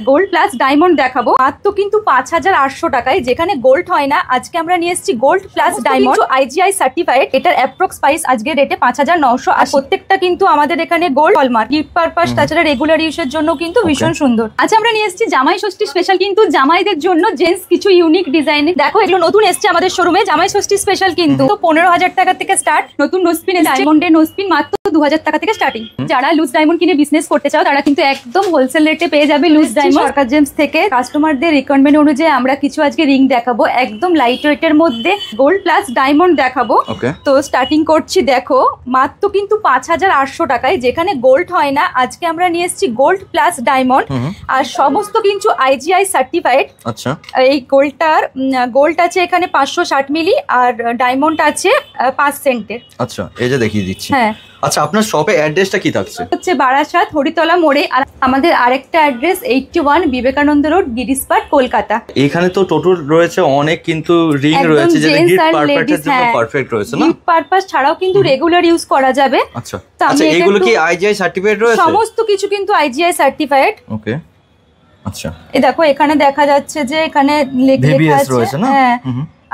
Gold plus diamond দেখাবো মাত্র কিন্তু 5800 টাকায়, যেখানে গোল্ড হয় না। আজকে আমরা নিয়ে এসেছি gold plus diamond IGI certified. এটার অ্যাপ্রক্স প্রাইস আজকে রেটে 5900। আর প্রত্যেকটা কিন্তু আমাদের এখানে গোল্ড হলমার্ক, গিফট পারপাস, তাছাড়া রেগুলার ইউজের জন্য কিন্তু ভীষণ সুন্দর। আচ্ছা, আমরা নিয়ে এসেছি জামাই ষষ্ঠী স্পেশাল, কিন্তু জামাইদের জন্য জেন্টস কিছু ইউনিক ডিজাইন। দেখো, এগুলো নতুন এসছে আমাদের শোরুমে, জামাই ষষ্ঠী স্পেশাল। কিন্তু 15000 টাকা থেকে স্টার্ট। নতুন নোজপিন, ডায়মন্ডের নোজপিন মাত্র 2000 টাকা থেকে স্টার্টিং। যারা লুজ ডায়মন্ড কিনে বিজনেস করতে চাও তারা কিন্তু একদম হোলসেল রেটে পেয়ে যাবে লুজ ডায়মন্ড। সরকার জেমস থেকে কাস্টমারদের রিকোয়ারমেন্ট অনুযায়ী আমরা কিছু আজকে রিং দেখাবো, একদম লাইট ওয়েটের মধ্যে গোল্ড প্লাস ডায়মন্ড দেখাবো। তো স্টার্টিং করছি, দেখো মাত্র কিন্তু 5800 টাকায়, যেখানে গোল্ড হয় না। আজকে আমরা নিয়ে এসেছি গোল্ড প্লাস ডায়মন্ড, আর সমস্ত কিন্তু আইজিআই সার্টিফাইড। আচ্ছা, এই গোল্ড আছে এখানে 560 মিলি, আর ডায়মন্ড আছে 5 সেন্টের। আচ্ছা, এই যে দেখিয়ে দিচ্ছি। হ্যাঁ, আচ্ছা, আপনার শপে অ্যাড্রেসটা কি থাকছে? হচ্ছে বারাসাত হরিতলা মোড়ে। আর আমাদের আরেকটা অ্যাড্রেস 81 বিবেকানন্দ রোড, গিরিসপাট, কলকাতা। এখানে তো টোটাল রয়েছে অনেক, কিন্তু রিং রয়েছে যেটা গিফট পারপাসের জন্য পারফেক্ট রয়েছে না? গিফট পারপাস ছাড়াও কিন্তু রেগুলার ইউজ করা যাবে। আচ্ছা আচ্ছা, এগুলো কি আইজিআই সার্টিফাইড রয়েছে? সমস্ত কিছু কিন্তু আইজিআই সার্টিফাইড। ওকে, আচ্ছা। এই দেখো, এখানে দেখা যাচ্ছে যে এখানে লেখা আছে। হ্যাঁ,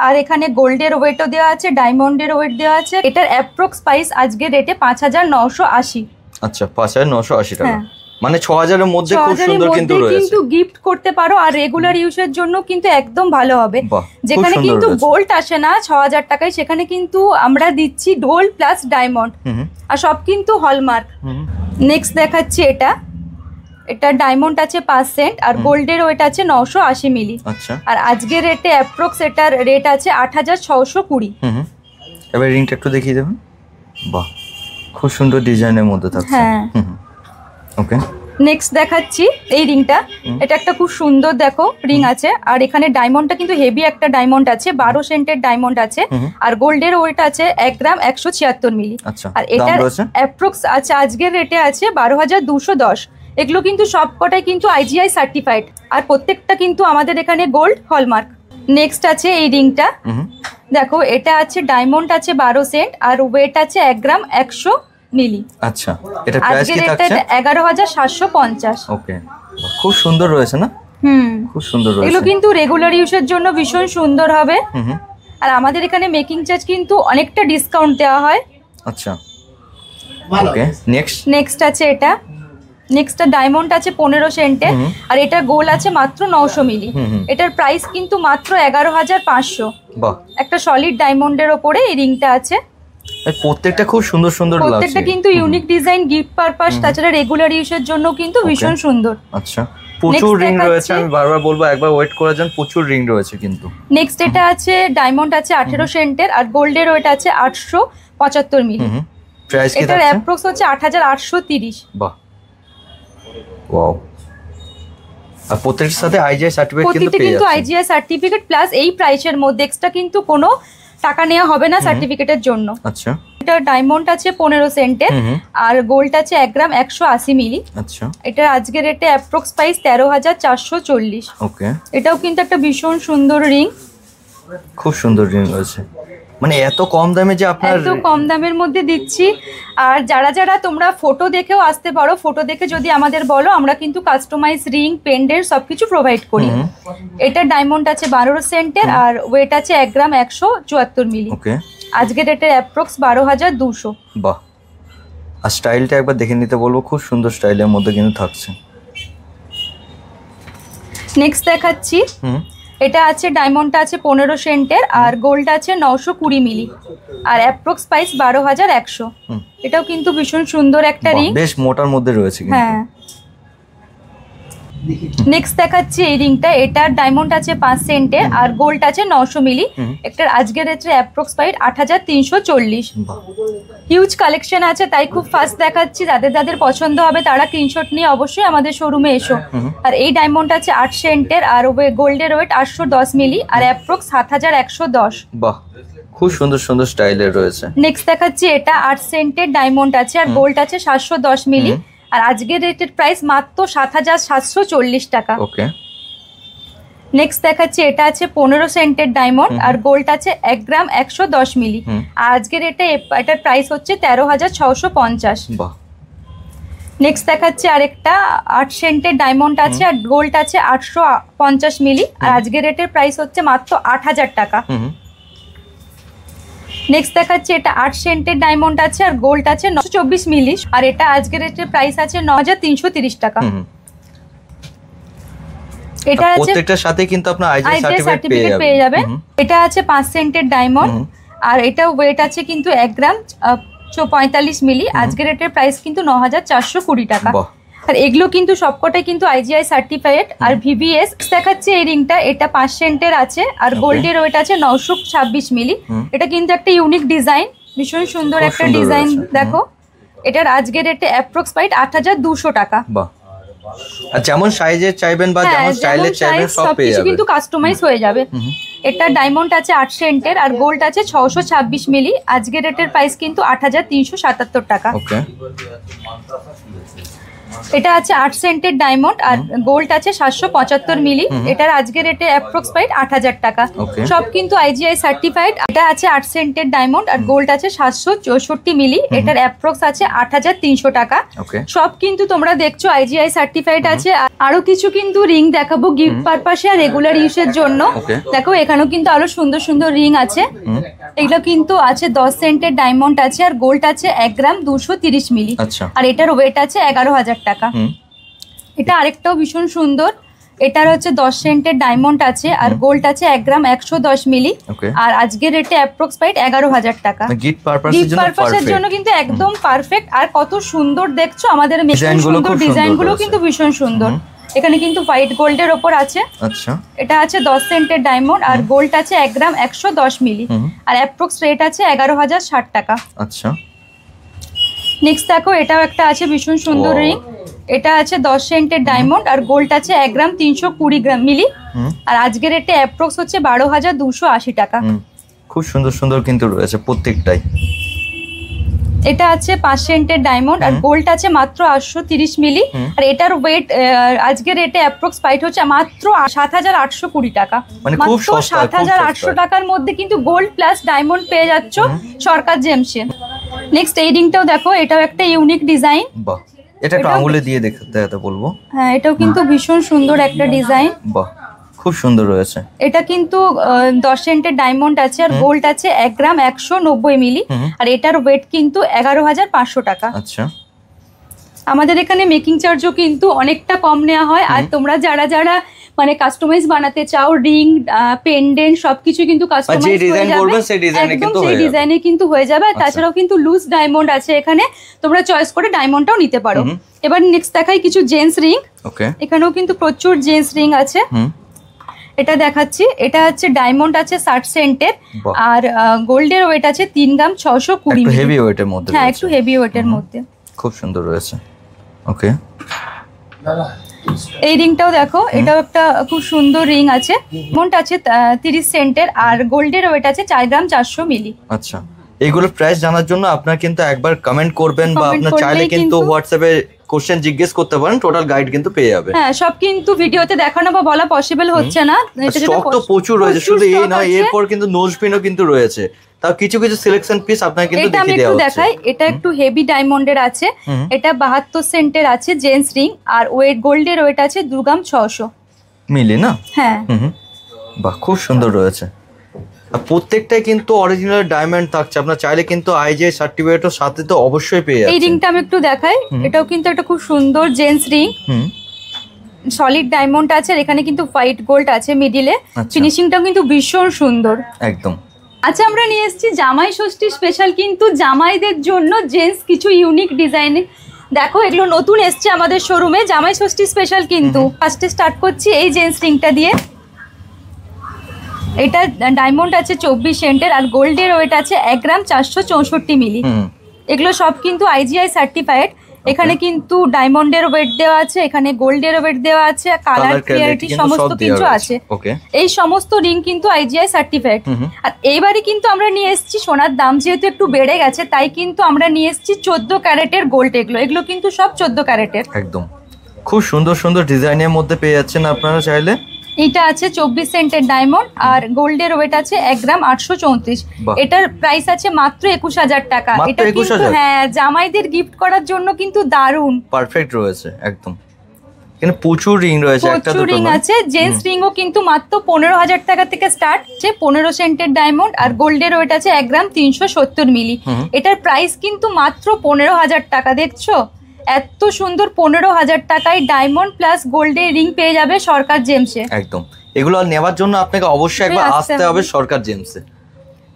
আর এখানে গোল্ডের ওয়েটও দেওয়া আছে, ডায়মন্ডের ওয়েট দেওয়া আছে। এটার অ্যাপ্রক্স প্রাইস আজকে রেটে 5980। আচ্ছা, 5980 টাকা, মানে 6000 এর মধ্যে খুব সুন্দর কিন্তু রয়েছে। কিন্তু গিফট করতে পারো, আর রেগুলার ইউজের জন্য কিন্তু একদম ভালো হবে। যেখানে কিন্তু গোল্ড আসে না 6000 টাকায়, সেখানে কিন্তু আমরা দিচ্ছি গোল্ড প্লাস ডায়মন্ড, আর সব কিন্তু হলমার্ক। নেক্সট দেখাচ্ছি এটা ডায়মন্ড আছে 5 সেন্ট, আর গোল্ডের ওয়েট আছে 980 মিলি। আচ্ছা, আর আজকের রেটে অ্যাপ্রক্স এটার রেট আছে 8620। এবার রিংটা একটু দেখিয়ে দেবেন। বাহ, খুব সুন্দর ডিজাইনের মধ্যে থাকছে। হ্যাঁ, ওকে। নেক্সট দেখাচ্ছি এই রিংটা। এটা একটা খুব সুন্দর দেখো রিং আছে, আর এখানে ডায়মন্ডটা কিন্তু হেভি একটা ডায়মন্ড আছে, 12 সেন্টের ডায়মন্ড আছে, আর গোল্ডের ওয়েট আছে 1 গ্রাম 176 মিলি। আর এটার অ্যাপ্রক্স আছে আজকের রেটে আছে 12210। এগুলো কিন্তু সব কটাই কিন্তু আইজিআই সার্টিফাইড, আর প্রত্যেকটা কিন্তু আমাদের এখানে গোল্ড হলমার্ক। নেক্সট আছে এই রিংটা, দেখো এটা আছে ডায়মন্ড আছে 12 সেন্ট, আর ওয়েট আছে 1 গ্রাম 100 মিলি। আচ্ছা, এটা প্রাইস কি থাকছে? 11750। ওকে, খুব সুন্দর রয়েছে না? খুব সুন্দর রয়েছে। এগুলো কিন্তু রেগুলার ইউজের জন্য ভীষণ সুন্দর হবে। আর আমাদের এখানে মেকিং চার্জ কিন্তু অনেকটা ডিসকাউন্ট দেওয়া হয়। আচ্ছা, ওকে। নেক্সট আছে এটা। নেক্সটটা ডায়মন্ড আছে 15 সেন্টের, আর এটা গোল্ড আছে মাত্র 900 মিলি। এটার প্রাইস কিন্তু মাত্র 11500। বাহ, একটা সলিড ডায়মন্ডের ওপরে এই রিংটা আছে। প্রত্যেকটা খুব সুন্দর সুন্দর লাগছে। প্রত্যেকটা কিন্তু ইউনিক ডিজাইন, গিফট পারপাস, তাছাড়া রেগুলার ইউজের জন্য কিন্তু ভীষণ সুন্দর। আচ্ছা, প্রচুর রিং রয়েছে, আমি বারবার বলবো একবার ওয়েট করে যান, প্রচুর রিং রয়েছে কিন্তু। নেক্সট এটা আছে ডায়মন্ড আছে 18 সেন্টের, আর গোল্ডের ওয়েট আছে 875 মিলি। প্রাইস কি? এটার অ্যাপ্রক্স হচ্ছে 8830। বাহ, ওয়াও। আর প্রত্যেকটার সাথে আইজিআই সার্টিফিকেট কিন্তু পেয়ে যাচ্ছে। কিন্তু আইজিআই সার্টিফিকেট প্লাস এই প্রাইসের মধ্যে এক্সট্রা কিন্তু কোনো টাকা নেওয়া হবে না সার্টিফিকেটের জন্য। আচ্ছা, এটা ডায়মন্ড আছে 15 সেন্টের, আর গোল্ড আছে 1 গ্রাম 180 মিলি। আচ্ছা, এটার আজকের রেটে অ্যাপ্রক্স প্রাইস 13440। ওকে। এটাও কিন্তু একটা ভীষণ সুন্দর রিং, খুব সুন্দর রিং রয়েছে। মানে এত কম দামে যে আপনার, এত কম দামের মধ্যে দিচ্ছি। আর যারা তোমরা ফটো দেখেও আসতে পারো, ফটো দেখে যদি আমাদের বলো, আমরা কিন্তু কাস্টমাইজ রিং, পেন্ডেন্ট সবকিছু প্রোভাইড করি। এটা ডায়মন্ড আছে 12 সেন্টের, আর ওয়েট আছে 1 গ্রাম 174 মিলি। ওকে। আজকের রেটের অ্যাপ্রক্স 12200। বাহ, আর স্টাইলটা একবার দেখে নিতে বলবো, খুব সুন্দর স্টাইলের মধ্যে কিন্তু থাকছে। নেক্সট দেখাচ্ছি, এটা আছে ডায়মন্ডটা আছে 15 সেন্টের, আর গোল্ড আছে 920 মিলি, আর অ্যাপ্রক্স প্রাইস 12100। এটাও কিন্তু ভীষণ সুন্দর একটা রিং, বেশ মোটার মধ্যে রয়েছে কিন্তু। হ্যাঁ। নেক্সট দেখাচ্ছি এই রিংটা। এটার ডায়মন্ড আছে 5 সেন্টের, আর গোল্ড আছে 900 মিলি। এটার আজকের রেটে অ্যাপ্রক্স প্রাইস 8340। হিউজ কালেকশন আছে, তাই খুব ফাস্ট দেখাচ্ছি। যাদের পছন্দ হবে তারা স্ক্রিনশট নিয়ে অবশ্যই আমাদের শোরুমে এসো। আর এই ডায়মন্ড আছে 8 সেন্টের, আর গোল্ডের ওয়েট 810 মিলি, আর অ্যাপ্রক্স 7110। বাহ, খুব সুন্দর সুন্দর স্টাইলের রয়েছে। নেক্সট দেখাচ্ছি এটা 8 সেন্টের ডায়মন্ড আছে, আর গোল্ড আছে 710 মিলি, আর আজকের রেটের প্রাইস মাত্র 7740 টাকা। ওকে। নেক্সট দেখাচ্ছি এটা আছে 15 সেন্টের ডায়মন্ড, আর গোল্ড আছে 1 গ্রাম 110 মিলি, আর আজকের এটার প্রাইস হচ্ছে 13650। বাহ, নেক্সট দেখাচ্ছে আরেকটা 8 সেন্টের ডায়মন্ড আছে আর গোল্ড আছে 850 মিলি, আর আজকের রেটের প্রাইস হচ্ছে মাত্র 8000 টাকা। নেক্সট দেখাচ্ছে এটা 8 সেন্টের ডায়মন্ড আছে আর গোল্ড আছে 924 মিলি, আর এটা আজকের রেটের প্রাইস আছে 9330 টাকা। এটা আছে প্রত্যেকটার সাথে কিন্তু আপনার আইজিআই সার্টিফিকেট পেয়ে যাবেন। এটা আছে 5 সেন্টের ডায়মন্ড আর এটা ওয়েট আছে কিন্তু 1 গ্রাম 45 মিলি, আজকের রেটের প্রাইস কিন্তু 9420 টাকা। আর এগুলো কিন্তু সবকটাই কিন্তু আইজিআই সার্টিফাইড আর ভিভিএস। দেখাচ্ছে এই রিংটা, এটা 5 সেন্টের আছে আর গোল্ডের ওয়েট আছে 926 মিলি। এটা কিন্তু একটা ইউনিক ডিজাইন, ভীষণ সুন্দর একটা ডিজাইন। দেখো এটার আজকের রেটে অ্যাপ্রক্সিমেট 8200 টাকা। আর যেমন সাইজে চাইবেন বা যেমন স্টাইলে চাইবেন সব পেয়ে যাবেন, কিন্তু কাস্টমাইজ হয়ে যাবে। এটা ডায়মন্ড আছে 8 সেন্টের আর গোল্ড আছে 626 মিলি, আজকের রেটের প্রাইস কিন্তু 8377 টাকা। ওকে, এটা আছে 8 সেন্টের ডায়মন্ড আর গোল্ড আছে 775 মিলি, এটার আজকের রেটে অ্যাপ্রক্সিমেট 8000 টাকা। সব কিন্তু আইজিআই সার্টিফাইড। এটা আছে 8 সেন্টের ডায়মন্ড আর গোল্ড আছে 764 মিলি, এটার অ্যাপ্রক্স আছে 8300 টাকা। সব কিন্তু তোমরা দেখছো আইজিআই সার্টিফাইড আছে। আরো কিছু কিন্তু রিং দেখাবো গিফট পারপাসে আর রেগুলার ইউজের জন্য। দেখো এখানেও কিন্তু আরো সুন্দর সুন্দর রিং আছে। এগুলো কিন্তু আছে 10 সেন্টের ডায়মন্ড আছে আর গোল্ড আছে 1 গ্রাম 230 মিলি, আর এটার ওয়েট আছে 11000 টাকা। এটা আরেকটাও ভীষণ সুন্দর, এটার হচ্ছে 10 সেন্টের ডায়মন্ড আছে আর গোল্ড আছে 1 গ্রাম 110 মিলি, আর আজকের রেটে অ্যাপ্রক্সিমেট 11000 টাকা। গিফট পারপাসের জন্য কিন্তু একদম পারফেক্ট। আর কত সুন্দর দেখছো আমাদের ডিজাইনগুলো কিন্তু ভীষণ সুন্দর। এখানে কিন্তু হোয়াইট গোল্ডের ওপর আছে। আচ্ছা, এটা আছে 10 সেন্টের ডায়মন্ড আর গোল্ড আছে 1 গ্রাম 110 মিলি, আর অ্যাপ্রক্স রেট আছে 11060 টাকা। আচ্ছা, নেক্সট দেখো এটাও একটা আছে ভীষণ সুন্দর রিং। এটা আছে 10 সেন্টের ডায়মন্ড আর গোল্ড আছে 1 গ্রাম 320 মিলি, আর আজকের রেটে অ্যাপ্রক্স হচ্ছে 12280 টাকা। খুব সুন্দর সুন্দর কিন্তু রয়েছে প্রত্যেকটাই। এটা আছে 5 সেন্টের ডায়মন্ড আর গোল্ড আছে মাত্র 830 মিলি, আর এটার ওয়েট আজকের রেটে অ্যাপ্রক্স পাইট হচ্ছে মাত্র 7820 টাকা। মানে খুব সস্তা, 7800 টাকার মধ্যে কিন্তু গোল্ড প্লাস ডায়মন্ড পেয়ে যাচ্ছ সরকার জেমসে। নেক্সট এই রিংটাও দেখো, এটাও একটা ইউনিক ডিজাইন। বাহ, এটা একটু আঙুলে দিয়ে দেখাতে বলবো। হ্যাঁ, এটাও কিন্তু ভীষণ সুন্দর একটা ডিজাইন। বাহ, খুব সুন্দর রয়েছে। এটা কিন্তু 10 সেন্টের ডায়মন্ড আছে আর গোল্ড আছে 1 গ্রাম 190 মিলি, আর এটার ওয়েট কিন্তু 11500 টাকা। আচ্ছা, আমাদের এখানে মেকিং চার্জও কিন্তু অনেকটা কম নেওয়া হয়। আর তোমরা যারা যারা মানে কাস্টমাইজ বানাতে চাও, রিং পেন্ডেন্ট সবকিছু কিন্তু কাস্টমাইজ যে ডিজাইন করবেন সেই ডিজাইনে কিন্তু সেই ডিজাইনে কিন্তু হয়ে যাবে। আর তাছাড়াও কিন্তু লুজ ডায়মন্ড আছে এখানে, তোমরা চয়েস করে ডায়মন্ডটাও নিতে পারো। এবার নেক্সট দেখাই কিছু জেন্টস রিং। ওকে, এখানেও কিন্তু প্রচুর জেন্টস রিং আছে। এটা দেখাচ্ছি, এটা হচ্ছে ডায়মন্ড আছে 60 সেন্টের আর গোল্ডের ওয়েট আছে 3 গ্রাম 620 একটু হেভি ওয়েটের মধ্যে। হ্যাঁ, একটু হেভি ওয়েটের মধ্যে খুব সুন্দর রয়েছে। ওকে, এই রিংটাও দেখো, এটাও একটা খুব সুন্দর রিং আছে। ডায়মন্ড আছে 30 সেন্টের আর গোল্ডের ওয়েট আছে 4 গ্রাম 400 মিলি। আচ্ছা, এইগুলো প্রাইস জানার জন্য আপনারা কিন্তু একবার কমেন্ট করবেন বা আপনারা চাইলে কিন্তু হোয়াটসঅ্যাপে কোশ্চেন জিজ্ঞেস করতে পারেন, টোটাল গাইড কিন্তু পেয়ে যাবেন। হ্যাঁ, সব কিন্তু ভিডিওতে দেখানো বা বলা পসিবল হচ্ছে না। স্টক তো প্রচুর রয়েছে, শুধু এই নয়, এরপর কিন্তু নোজ পিনও কিন্তু রয়েছে। তাও কিছু কিছু সিলেকশন পিস আপনাকে কিন্তু দেখিয়ে দেওয়া হচ্ছে। দেখাই, এটা একটু হেভি ডায়মন্ডের আছে। এটা 72 সেন্টের আছে জেন্টস রিং আর ওয়েট গোল্ডের ওয়েট আছে 2 গ্রাম 600 মিলি না? হ্যাঁ, বাহ, খুব সুন্দর রয়েছে। আর প্রত্যেকটাই কিন্তু অরিজিনাল ডায়মন্ড থাকছে। আপনার চাইলে কিন্তু আইজিআই সার্টিফিকেটের সাথে তো অবশ্যই পেয়ে যাবেন। এই রিংটা আমি একটু দেখাই, এটাও কিন্তু একটা খুব সুন্দর জেন্টস রিং। সলিড ডায়মন্ড আছে, আর এখানে কিন্তু হোয়াইট গোল্ড আছে মিডিলে। ফিনিশিংটাও কিন্তু ভীষণ সুন্দর একদম। আচ্ছা, আমরা নিয়ে এসেছি জামাই ষষ্ঠী স্পেশাল কিন্তু জামাইদের জন্য জেন্টস কিছু ইউনিক ডিজাইন। দেখো এগুলো নতুন এসছে আমাদের শোরুমে, জামাই ষষ্ঠী স্পেশাল কিন্তু। ফার্স্টে স্টার্ট করছি এই জেন্টস রিংটা দিয়ে। এটা ডায়মন্ড আছে 24 সেন্টের আর গোল্ডের ওয়েট আছে 1 গ্রাম 464 মিলি। এগুলো সব কিন্তু আইজিআই সার্টিফাইড। এখানে কিন্তু ডায়মন্ডের ওয়েট দেওয়া আছে, এখানে গোল্ডের ওয়েট দেওয়া আছে, কালার ক্লিয়ারিটি সমস্ত কিছু আছে। এই সমস্ত রিং কিন্তু আইজিআই সার্টিফাইড। আর এইবারে কিন্তু আমরা নিয়ে এসেছি, সোনার দাম যেহেতু একটু বেড়ে গেছে তাই কিন্তু আমরা নিয়ে এসেছি 14 ক্যারেটের গোল্ড। এগুলো কিন্তু সব 14 ক্যারেটের। একদম খুব সুন্দর সুন্দর ডিজাইনের মধ্যে পেয়ে যাচ্ছেন আপনারা চাইলে। এটা আছে 24 সেন্টের ডায়মন্ড আর গোল্ডের ওয়েট আছে 1 গ্রাম 834। এটার প্রাইস আছে মাত্র 21,000 টাকা। এটা কিন্তু হ্যাঁ জামাইদের গিফট করার জন্য কিন্তু দারুন পারফেক্ট রয়েছে একদম। এখানে প্রচুর রিং রয়েছে, একটা দুটো রিং আছে। জেন্টস রিংও কিন্তু মাত্র 15,000 টাকা থেকে স্টার্ট। যে 15 সেন্টের ডায়মন্ড আর গোল্ডের ওয়েট আছে 1 গ্রাম 370 মিলি। এটার প্রাইস কিন্তু মাত্র 15,000 টাকা। দেখছো এত সুন্দর 15,000 টাকায় ডায়মন্ড প্লাস গোল্ডের রিং পেয়ে যাবে সরকার জেমসে। একদম, এগুলো নেওয়ার জন্য আপনাকে অবশ্যই একবার আসতে হবে সরকার জেমসে।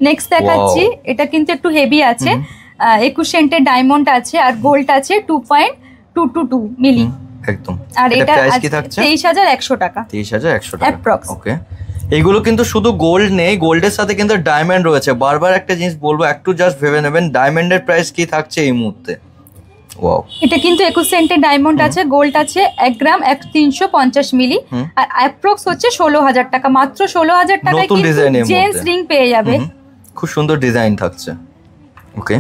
নেক্সট দেখাচ্ছি, এটা কিন্তু একটু হেভি আছে। 21 সেন্টের ডায়মন্ড আছে আর গোল্ড আছে 2.222 মিলি একদম। আর এটা প্রাইস কি থাকছে? 23,100 টাকা। 23,100 টাকা অ্যাপ্রক্স। ওকে, এগুলো কিন্তু শুধু গোল্ড নেই, গোল্ডের সাথে কিন্তু ডায়মন্ড রয়েছে। বারবার একটা জিনিস বলবো, একটু জাস্ট ভেবে নেবেন ডায়মন্ডের প্রাইস কি থাকছে এই মুহূর্তে। ওয়াও, এটা কিন্তু 21 সেন্টের ডায়মন্ড আছে, গোল্ড আছে 1 গ্রাম 350 মিলি আর অ্যাপ্রক্স হচ্ছে 16,000 টাকা। মাত্র 16,000 টাকায় কিন্তু জেন্টস রিং পেয়ে যাবে। খুব সুন্দর ডিজাইন থাকছে। ওকে,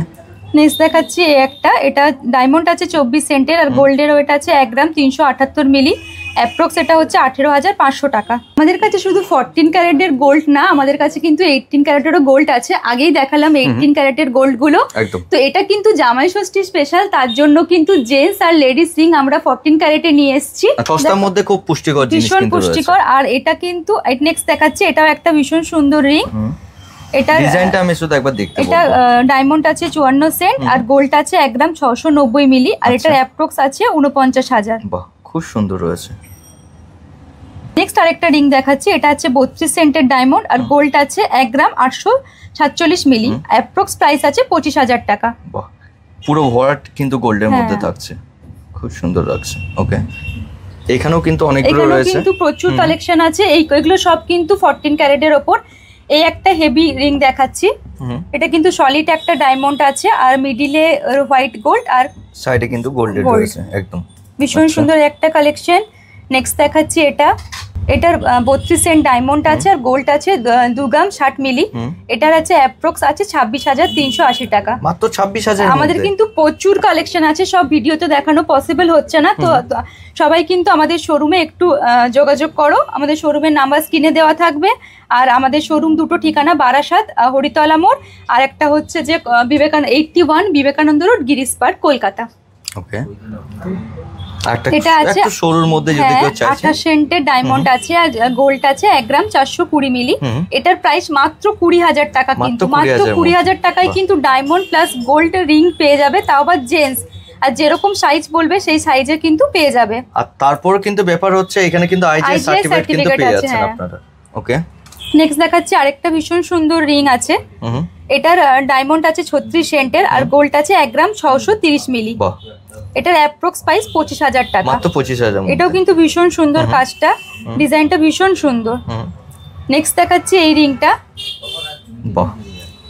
নেক্সট দেখাচ্ছি একটা, এটা ডায়মন্ড আছে 24 সেন্টের আর গোল্ডের ওয়েট আছে 1 গ্রাম 378 মিলি। অ্যাপ্রক্স এটা হচ্ছে 18,500 টাকা। আমাদের কাছে শুধু 14 ক্যারেটের গোল্ড না, আমাদের কাছে কিন্তু 18 ক্যারেটেরও গোল্ড আছে। আগেই দেখালাম 18 ক্যারেটের গোল্ড গুলো। তো এটা কিন্তু জামাই ষষ্ঠী স্পেশাল, তার জন্য কিন্তু জেন্টস আর লেডিস রিং আমরা 14 ক্যারেটে নিয়ে এসেছি। সস্তার মধ্যে খুব পুষ্টিকর জিনিস, ভীষণ পুষ্টিকর। আর এটা কিন্তু নেক্সট দেখাচ্ছি, এটাও একটা ভীষণ সুন্দর রিং। এটা ডিজাইনটা আমি শুধু একবার দেখতে বলবো। এটা ডায়মন্ড আছে 54 সেন্ট আর গোল্ড আছে 1 গ্রাম 690 মিলি আর এটার অ্যাপ্রক্স আছে 49,000। বাহ, খুব সুন্দর রয়েছে। নেক্সট আরেকটা রিং দেখাচ্ছি, এটা আছে 32 সেন্টের ডায়মন্ড আর গোল্ড আছে 1 গ্রাম 847 মিলি। অ্যাপ্রক্স প্রাইস আছে 25,000 টাকা। বাহ, পুরো ভরাট কিন্তু গোল্ডের মধ্যে থাকছে, খুব সুন্দর লাগছে। ওকে, এখানেও কিন্তু অনেকগুলো রয়েছে, কিন্তু প্রচুর কালেকশন আছে। এইগুলো সব কিন্তু 14 ক্যারেটের ওপর। এই একটা হেভি রিং দেখাচ্ছি, এটা কিন্তু সলিড একটা ডায়মন্ড আছে আর মিডিলে হোয়াইট গোল্ড আর সাইডে কিন্তু গোল্ডের রয়েছে একদম। ভীষণ সুন্দর একটা কালেকশন। নেক্সট দেখাচ্ছি, এটার 32 সেন্ট ডায়মন্ড আছে আর গোল্ড আছে 2 গ্রাম 60 মিলি। এটার আছে অ্যাপ্রক্স আছে 26,380 টাকা। মাত্র 26,000। আমাদের কিন্তু প্রচুর কালেকশন আছে, সব ভিডিওতে দেখানো পসিবল হচ্ছে না। তো সবাই কিন্তু আমাদের শোরুমে একটু যোগাযোগ করো। আমাদের শোরুমের নাম্বার স্ক্রিনে দেওয়া থাকবে। আর আমাদের শোরুম দুটো ঠিকানা, বারাসাত হরিতলা মোড় আর একটা হচ্ছে যে 81 বিবেকানন্দ রোড, গিরিশ পার্ক, কলকাতা। ওকে, এটা আছে শোরুর মধ্যে যদি কেউ চায়। 28 সেন্টের ডায়মন্ড আছে আর গোল্ড আছে 1 গ্রাম 420 মিলি। এটার প্রাইস মাত্র 20,000 টাকা। কিন্তু মাত্র 20,000 টাকায় কিন্তু ডায়মন্ড প্লাস গোল্ড রিং পেয়ে যাবে, তাও আবার জেন্টস। আর যেরকম সাইজ বলবে সেই সাইজে কিন্তু পেয়ে যাবে। আর তারপর কিন্তু ব্যাপার হচ্ছে এখানে কিন্তু আইজিআই সার্টিফিকেট কিন্তু পেয়ে যাচ্ছেন আপনারা। ওকে, নেক্সট দেখাচ্ছি আরেকটা ভীষণ সুন্দর রিং আছে। এটার ডায়মন্ড আছে 36 সেন্টের আর গোল্ড আছে 1 গ্রাম 630 মিলি। এটার অ্যাপ্রক্স প্রাইস 25,000 টাকা। মাত্র 25,000। এটাও কিন্তু ভীষণ সুন্দর কাজটা, ডিজাইনটা ভীষণ সুন্দর। নেক্সট দেখাচ্ছি এই রিংটা। বাহ,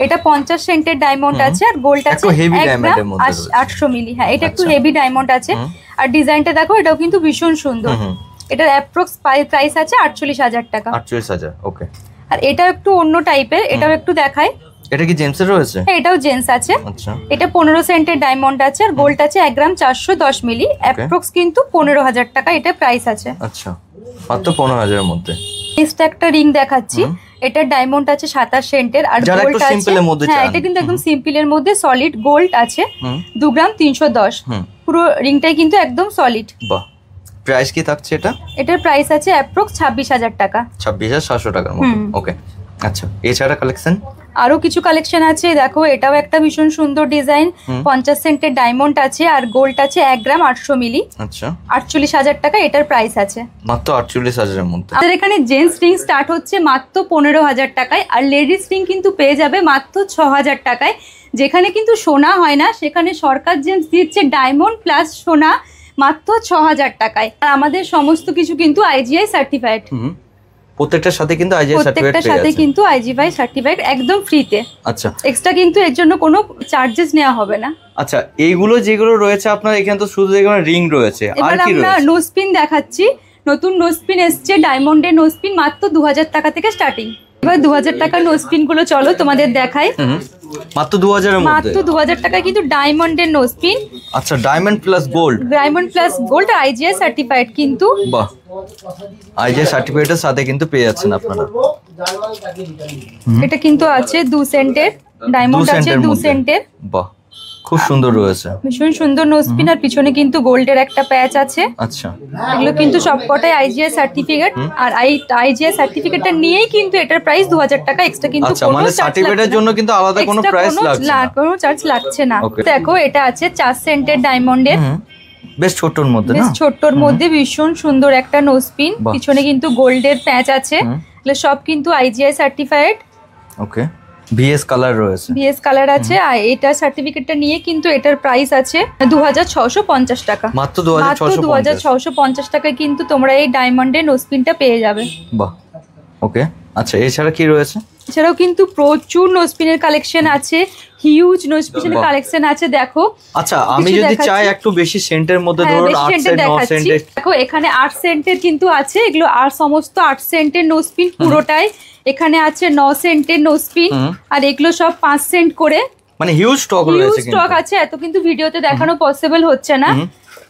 এটা 50 সেন্টের ডায়মন্ড আছে আর গোল্ড আছে 800 মিলি। হ্যাঁ, এটা একটু হেভি ডায়মন্ড আছে আর ডিজাইনটা দেখো, এটাও কিন্তু ভীষণ সুন্দর। এটার অ্যাপ্রক্স প্রাইস আছে 48,000 টাকা। 48,000। ওকে, আর এটা একটু অন্য টাইপের, এটাও একটু দেখাই। এটা কি জেন্টসের রয়েছে? হ্যাঁ, এটাও জেন্টস আছে। আচ্ছা, এটা 15 সেন্টের ডায়মন্ড আছে আর গোল্ড আছে 1 গ্রাম 410 মিলি। অ্যাপ্রক্স কিন্তু 15,000 টাকা এটা প্রাইস আছে। আচ্ছা, মাত্র 15,000 এর মধ্যে। নেক্সট একটা রিং দেখাচ্ছি, এটার ডায়মন্ড আছে 27 সেন্টের আর গোল্ড আছে। হ্যাঁ, এটা কিন্তু একদম সিম্পলের মধ্যে সলিড গোল্ড আছে 2 গ্রাম 310। পুরো রিংটাই কিন্তু একদম সলিড। বাহ, প্রাইস কি থাকছে এটা? এটার প্রাইস আছে অ্যাপ্রক্স 26,000 টাকা। 26,700 টাকার মতো। ওকে, আচ্ছা, এছাড়া কালেকশন আরো কিছু কালেকশন আছে। দেখো, এটাও একটা ভীষণ সুন্দর ডিজাইন। 50 সেন্টের ডায়মন্ড আছে আর গোল্ড আছে 1 গ্রাম 800 মিলি। আচ্ছা, 48,000 টাকা এটার প্রাইস আছে। মাত্র 48,000 এর মধ্যে। আমাদের এখানে জেন্টস রিং স্টার্ট হচ্ছে মাত্র 15,000 টাকায় আর লেডিস রিং কিন্তু পেয়ে যাবে মাত্র 6,000 টাকায়। যেখানে কিন্তু সোনা হয় না, সেখানে সরকার জেন্টস দিচ্ছে ডায়মন্ড প্লাস সোনা মাত্র 6,000 টাকায়। আর আমাদের সমস্ত কিছু কিন্তু আইজিআই সার্টিফাইড। প্রত্যেকটার সাথে কিন্তু আইজিআই সার্টিফিকেট পেয়ে যাচ্ছে। প্রত্যেকটার সাথে কিন্তু আইজিআই সার্টিফিকেট একদম ফ্রিতে। আচ্ছা, এক্সট্রা কিন্তু এর জন্য কোনো চার্জেস নেওয়া হবে না। আচ্ছা, এইগুলো যেগুলো রয়েছে আপনার এখানে তো শুধু এখানে রিং রয়েছে, আর কি রয়েছে? আমরা নোজপিন দেখাচ্ছি। নতুন নোজপিন এসছে, ডায়মন্ডের নোজপিন মাত্র 2,000 টাকা থেকে স্টার্টিং। এবার 2000 টাকার নোজপিন গুলো চলো তোমাদের দেখাই। মাত্র 2000 এর মধ্যে, মাত্র 2000 টাকায় কিন্তু ডায়মন্ডের নোজপিন। আচ্ছা, diamond plus gold, diamond plus gold IGI certified কিন্তু। বাহ, আইজিআই সার্টিফিকেটের সাথে কিন্তু পেয়ে যাচ্ছেন আপনারা। এটা কিন্তু আছে 2 সেন্টের ডায়মন্ড আছে, 2 সেন্টের। বাহ, খুব সুন্দর রয়েছে, ভীষণ সুন্দর নোজপিন। আর পিছনে কিন্তু গোল্ডের একটা প্যাচ আছে। আচ্ছা, এগুলো কিন্তু সবকটাই আইজিআই সার্টিফিকেট। আর আইজিআই সার্টিফিকেটটা নিয়েই কিন্তু এটার প্রাইস 2000 টাকা এক্সট্রা কিন্তু। আচ্ছা, মানে সার্টিফিকেটের জন্য কিন্তু আলাদা কোনো প্রাইস লাগছে না, কোনো চার্জ লাগছে না। দেখো এটা আছে 4 সেন্টের ডায়মন্ডের, বেশ ছোটর মধ্যে, বেশ ছোটর মধ্যে ভীষণ সুন্দর একটা নোজপিন। পিছনে কিন্তু গোল্ডের প্যাচ আছে। এগুলো সব কিন্তু আইজিআই সার্টিফাইড। ওকে, ভিএস কালার রয়েছে, ভিএস কালার আছে। আর এটা সার্টিফিকেটটা নিয়ে কিন্তু এটার প্রাইস আছে 2650 টাকা। মাত্র 2650 টাকায় কিন্তু তোমরা এই ডায়মন্ডের নোজপিনটা পেয়ে যাবে। বাহ, ওকে। আচ্ছা, এছাড়া কি রয়েছে? এছাড়াও কিন্তু প্রচুর নোজপিনের কালেকশন আছে, হিউজ নোজপিনের কালেকশন আছে। দেখো, আচ্ছা, আমি যদি চাই একটু বেশি সেন্টের মধ্যে, ধরুন 8 সেন্ট 9 সেন্টের, দেখো এখানে 8 সেন্টের কিন্তু আছে। এগুলো আর সমস্ত 8 সেন্টের নোজপিন পুরোটাই। এখানে আছে 9 সেন্টের নোজপিন। আর এগুলো সব 5 সেন্ট করে, মানে হিউজ স্টক রয়েছে। হিউজ স্টক আছে, এত কিন্তু ভিডিওতে দেখানো পসিবল হচ্ছে না।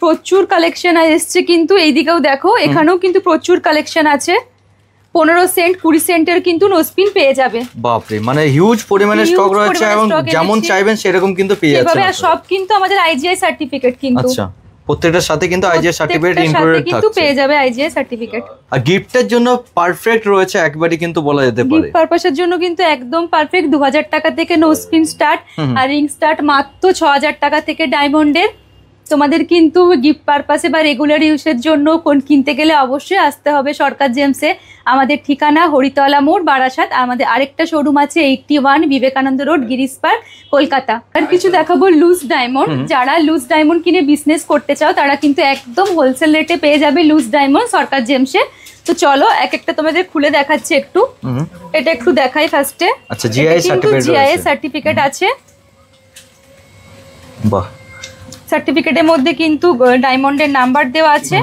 প্রচুর কালেকশন এসছে কিন্তু। এইদিকেও দেখো, এখানেও কিন্তু প্রচুর কালেকশন আছে। 15 সেন্ট 20 সেন্টের কিন্তু নোজপিন পেয়ে যাবে। বাপরে, মানে হিউজ পরিমাণে স্টক রয়েছে এবং যেমন চাইবেন সেরকম কিন্তু পেয়ে যাচ্ছেন। আর সব কিন্তু আমাদের আইজিআই সার্টিফিকেট কিন্তু। আচ্ছা, প্রত্যেকটার সাথে কিন্তু আইজিআই সার্টিফিকেট ইনক্লুডেড থাকছে, কিন্তু পেয়ে যাবে আইজিআই সার্টিফিকেট। আর গিফটের জন্য পারফেক্ট রয়েছে একবারে কিন্তু বলা যেতে পারে। গিফট পারপাসের জন্য কিন্তু একদম পারফেক্ট। 2000 টাকা থেকে নোজপিন স্টার্ট, আর রিং স্টার্ট মাত্র 6000 টাকা থেকে ডায়মন্ডের। তোমাদের কিন্তু গিফট পারপাসে বা রেগুলার ইউজের জন্য কিনতে গেলে অবশ্যই আসতে হবে সরকার জেমসে। আমাদের ঠিকানা হরিতলা মোড়, বারাসাত। আমাদের আরেকটা শোরুম আছে 81 বিবেকানন্দ রোড, গিরিশ পার্ক, কলকাতা। আর কিছু দেখাবো লুজ ডায়মন্ড। যারা লুজ ডায়মন্ড কিনে বিজনেস করতে চাও তারা কিন্তু একদম হোলসেল রেটে পেয়ে যাবে লুজ ডায়মন্ড সরকার জেমসে। তো চলো এক একটা তোমাদের খুলে দেখাচ্ছি একটু। এটা একটু দেখাই ফার্স্টে। আচ্ছা, জিআই সার্টিফিকেট, জিআই সার্টিফিকেট আছে। বাহ, সার্টিফিকেটের মধ্যে কিন্তু ডায়মন্ডের নাম্বার দেওয়া আছে।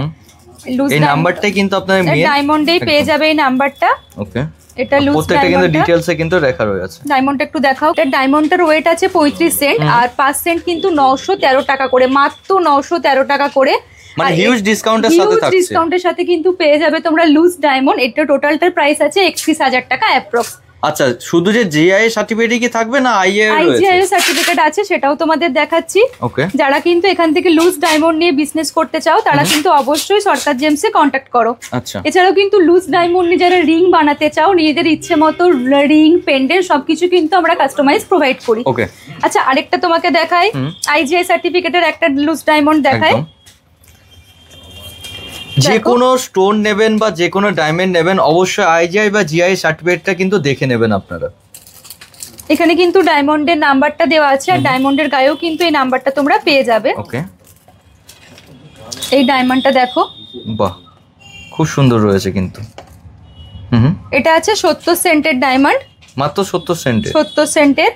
এই নাম্বারটাই কিন্তু আপনারা ডায়মন্ডেই পেয়ে যাবে এই নাম্বারটা। ওকে, এটা লুজ প্রত্যেকটা কিন্তু ডিটেইলসে কিন্তু লেখা রয়েছে। ডায়মন্ডটা একটু দেখাও। এটা ডায়মন্ডের ওয়েট আছে 35 সেন্ট, আর 5 সেন্ট কিন্তু 913 টাকা করে, মাত্র 913 টাকা করে। মানে হিউজ ডিসকাউন্টের সাথে থাকছে। ডিসকাউন্টের সাথে কিন্তু পেয়ে যাবে তোমরা লুজ ডায়মন্ড। এটা টোটালটার প্রাইস আছে 31000 টাকা অ্যাপ্রক্স। আচ্ছা, শুধু যে জিআই সার্টিফিকেট কি থাকবে না আইজিআই সার্টিফিকেট আছে, সেটাও তোমাদের দেখাচ্ছি। ওকে, যারা কিন্তু এখান থেকে লুজ ডায়মন্ড নিয়ে বিজনেস করতে চাও তারা কিন্তু অবশ্যই সরকার জেমসে কন্ট্যাক্ট করো। আচ্ছা, এছাড়াও কিন্তু লুজ ডায়মন্ড নিয়ে যারা রিং বানাতে চাও, নিজেদের ইচ্ছে মতো রিং, পেন্ডেন্ট সবকিছু কিন্তু আমরা কাস্টমাইজ প্রোভাইড করি। ওকে, আচ্ছা, আরেকটা তোমাকে দেখাই। আইজিআই সার্টিফিকেটের একটা লুজ ডায়মন্ড দেখাই। যে কোনো স্টোন নেবেন বা যে কোনো ডায়মন্ড নেবেন, অবশ্যই আইজিআই বা জিআই সার্টিফিকেটটা কিন্তু দেখে নেবেন আপনারা। এখানে কিন্তু ডায়মন্ডের নাম্বারটা দেওয়া আছে, আর ডায়মন্ডের গায়েও কিন্তু এই নাম্বারটা তোমরা পেয়ে যাবে। ওকে, এই ডায়মন্ডটা দেখো, বাহ, খুব সুন্দর রয়েছে কিন্তু। এটা আছে 70 সেন্টের ডায়মন্ড, মাত্র 70 সেন্টের। 70 সেন্টের।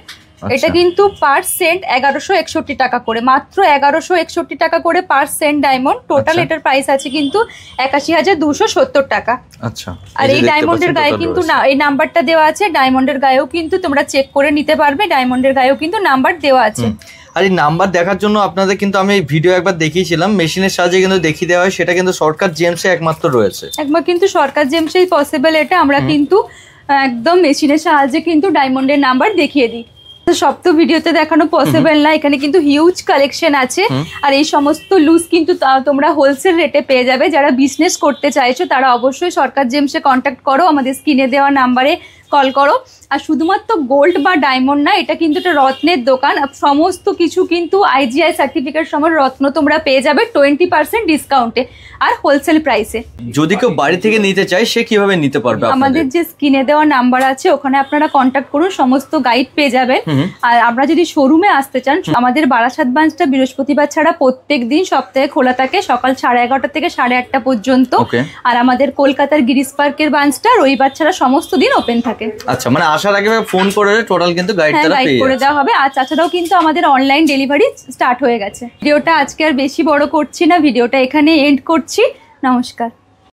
এটা কিন্তু পার সেন্ট 1161 টাকা করে, মাত্র 1161 টাকা করে পার সেন্ট ডায়মন্ড। টোটাল এটার প্রাইস আছে কিন্তু 81270 টাকা। আচ্ছা, আর এই ডায়মন্ডের গায়ে কিন্তু না, এই নাম্বারটা দেওয়া আছে। ডায়মন্ডের গায়েও কিন্তু তোমরা চেক করে নিতে পারবে, ডায়মন্ডের গায়েও কিন্তু নাম্বার দেওয়া আছে। আর এই নাম্বার দেখার জন্য আপনাদের কিন্তু আমি ভিডিও একবার দেখিয়েছিলাম, মেশিনের সাহায্যে কিন্তু দেখিয়ে দেওয়া হয়। সেটা কিন্তু সরকার জেমসে একমাত্র রয়েছে, একবার কিন্তু সরকার জেমসেই পসিবল এটা। আমরা কিন্তু একদম মেশিনের সাহায্যে কিন্তু ডায়মন্ডের নাম্বার দেখিয়ে দিই। সব তো ভিডিওতে দেখানো পসিবল না, এখানে কিন্তু হিউজ কালেকশন আছে। আর এই সমস্ত লুজ কিন্তু তোমরা হোলসেল রেটে পেয়ে যাবে। যারা বিজনেস করতে চাইছো তারা অবশ্যই সরকার জেমসে কন্ট্যাক্ট করো, আমাদের স্ক্রিনে দেওয়া নাম্বারে কল করো। আর শুধুমাত্র গোল্ড বা ডায়মন্ড না, এটা কিন্তু একটা রত্নের দোকান। সমস্ত কিছু কিন্তু আইজিআই সার্টিফিকেট সমান রত্ন তোমরা পেয়ে যাবে 20% ডিসকাউন্টে আর হোলসেল প্রাইসে। যদি কেউ বাড়ি থেকে নিতে চায় সে কিভাবে নিতে পারবে? আমাদের যে স্ক্রিনে দেওয়া নাম্বার আছে ওখানে আপনারা কন্ট্যাক্ট করুন, সমস্ত গাইড পেয়ে যাবেন। আর আমরা যদি শোরুমে আসতে চান, আমাদের বারাসাত ব্রাঞ্চটা বৃহস্পতিবার ছাড়া প্রত্যেক দিন সপ্তাহে খোলা থাকে, সকাল 11:30 থেকে 8:30 পর্যন্ত। আর আমাদের কলকাতার গিরিশ পার্কের ব্রাঞ্চটা রবিবার ছাড়া সমস্ত দিন ওপেন থাকে। আচ্ছা, মানে আসার আগে ফোন করে টোটাল কিন্তু গাইড করে দেওয়া হবে। আর তাছাড়াও কিন্তু আমাদের অনলাইন ডেলিভারি স্টার্ট হয়ে গেছে। ভিডিওটা আজকে আর বেশি বড় করছি না, ভিডিওটা এখানে এন্ড করছি। নমস্কার।